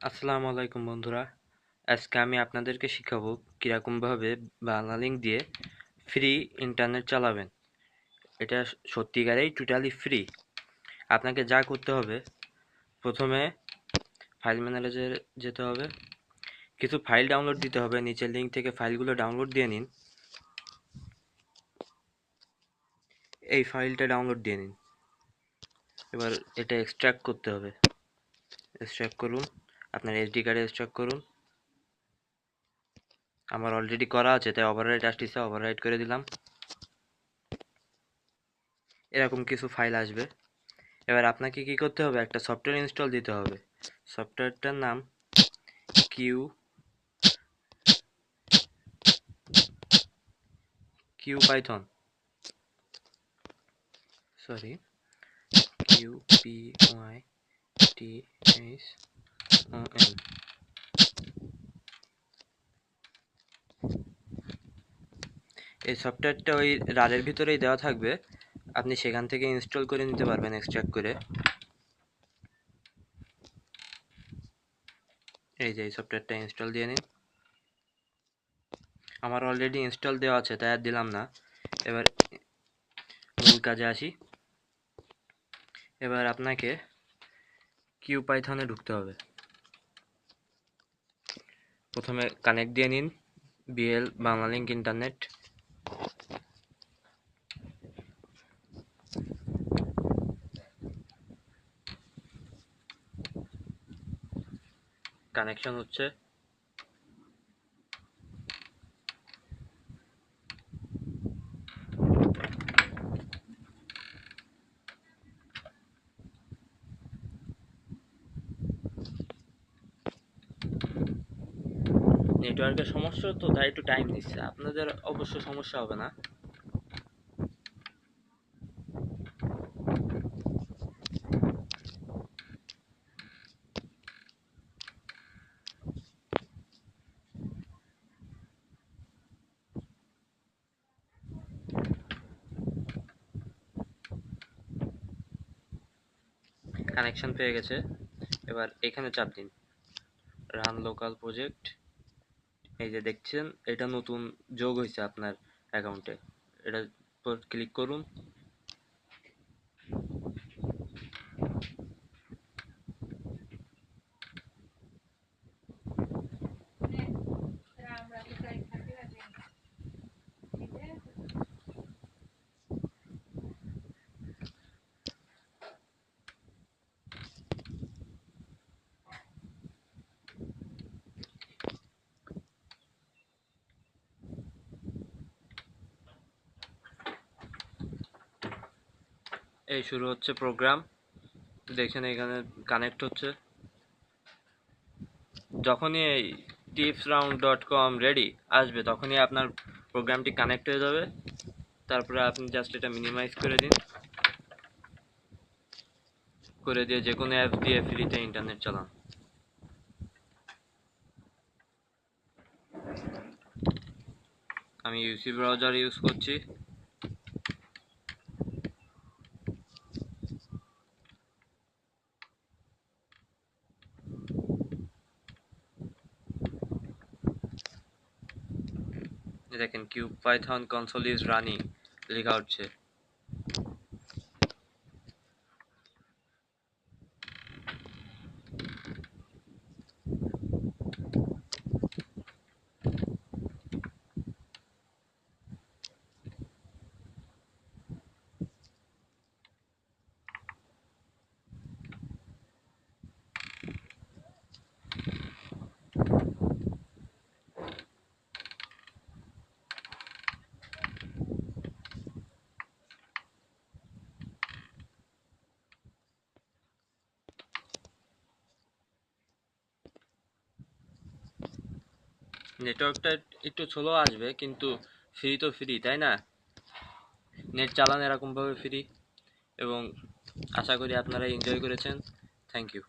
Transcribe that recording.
আসসালামু আলাইকুম বন্ধুরা। আজকে আমি আপনাদেরকে শিখাবো কিরকমভাবে বাংলা লিঙ্ক দিয়ে ফ্রি ইন্টারনেট চালাবেন। এটা সত্যিকারেই টোটালি ফ্রি। আপনাকে যা করতে হবে, প্রথমে ফাইল ম্যানেজারে যেতে হবে, কিছু ফাইল ডাউনলোড দিতে হবে। নিচের লিঙ্ক থেকে ফাইলগুলো ডাউনলোড দিয়ে নিন। এই ফাইলটা ডাউনলোড দিয়ে নিন। এবার এটা এক্সট্রাক্ট করতে হবে। এক্সট্রাক্ট করুন, আপনার এসডি কার্ডে এক্সট্রাক্ট করুন। আমার অলরেডি করা আছে, তাই ওভাররাইট আসতেছে, ওভাররাইট করে দিলাম। এরকম কিছু ফাইল আসবে। এবার আপনাকে কি করতে হবে, একটা সফটওয়্যার ইনস্টল দিতে হবে। সফটওয়্যারটার নাম Q Q Python, sorry, QPYTHON। এই সফটওয়্যারটা ওই রারের ভিতরেই দেওয়া থাকবে, আপনি সেখান থেকে ইনস্টল করে নিতে পারবেন এক্সট্রাক্ট করে। এই যে এই সফটওয়্যারটা ইনস্টল দিয়ে নিন। আমার অলরেডি ইনস্টল দেওয়া আছে, তাই আর দিলাম না। এবার মূল কাজে আসি। এবার আপনাকে কিউ পাইথনে ঢুকতে হবে। প্রথমে কানেক্ট দিয়ে নিন BL Banglalink internet. Connection হচ্ছে। নেটওয়ার্কের সমস্যা তো, তাই একটু টাইম নিচ্ছে। আপনাদের অবশ্য সমস্যা হবে না। কানেকশন পেয়ে গেছে। এবার এখানে চাপ দিন, রান লোকাল প্রজেক্ট। এই যে দেখছেন, এটা নতুন যোগ হয়েছে আপনার অ্যাকাউন্টে। এটা ক্লিক করুন। এই শুরু হচ্ছে প্রোগ্রাম। দেখছেন এখানে কানেক্ট হচ্ছে। যখনই এই tipsround.com রেডি আসবে, তখনই আপনার প্রোগ্রামটি কানেক্ট হয়ে যাবে। তারপরে আপনি জাস্ট এটা মিনিমাইজ করে দিন, করে দিয়ে যে কোনো অ্যাপ দিয়ে ফ্রিতে ইন্টারনেট চালান। আমি ইউসি ব্রাউজার ইউজ করছি। দেখেন Q Python console is running লেখা হচ্ছে। নেটওয়ার্কটা একটু স্লো আসবে, কিন্তু ফ্রি তো ফ্রি, তাই না? নেট চালান এরকমভাবে ফ্রি। এবং আশা করি আপনারা এনজয় করেছেন। Thank you.